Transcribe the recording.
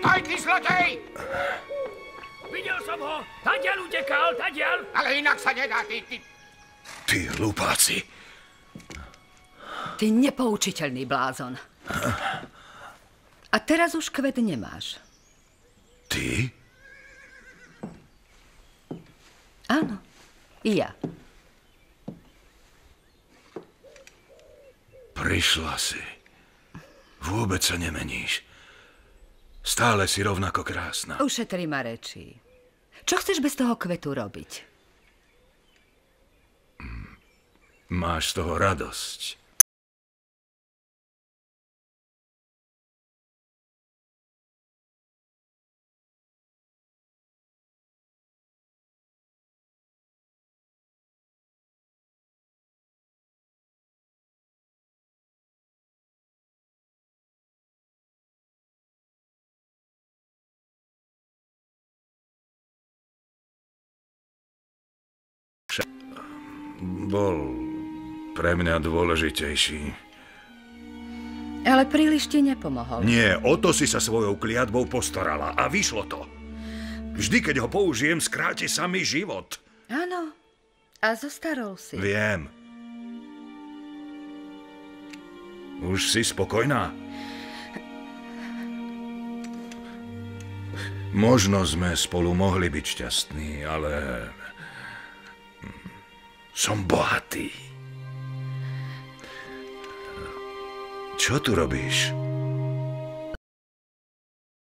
Stoj, ty zlodej! Videl som ho! Tadiaľ utekal, tadiaľ! Ale inak sa nedá, ty... Ty hlupáci. Ty nepoučiteľný blázon. A teraz už kvet nemáš. Ty? Áno, ja. Prišla si. Vôbec sa nemeníš. Stále si rovnako krásna. Ušetri ma rečí. Čo chceš bez toho kvetu robiť? Máš z toho radosť. Bol pre mňa dôležitejší. Ale príliš ti nepomohol. Nie, o to si sa svojou kliatbou postarala a vyšlo to. Vždy, keď ho použijem, skráti sa mi život. Áno, a zostarol si. Viem. Už si spokojná? Možno sme spolu mohli byť šťastní, ale... som bohatý. Čo tu robíš?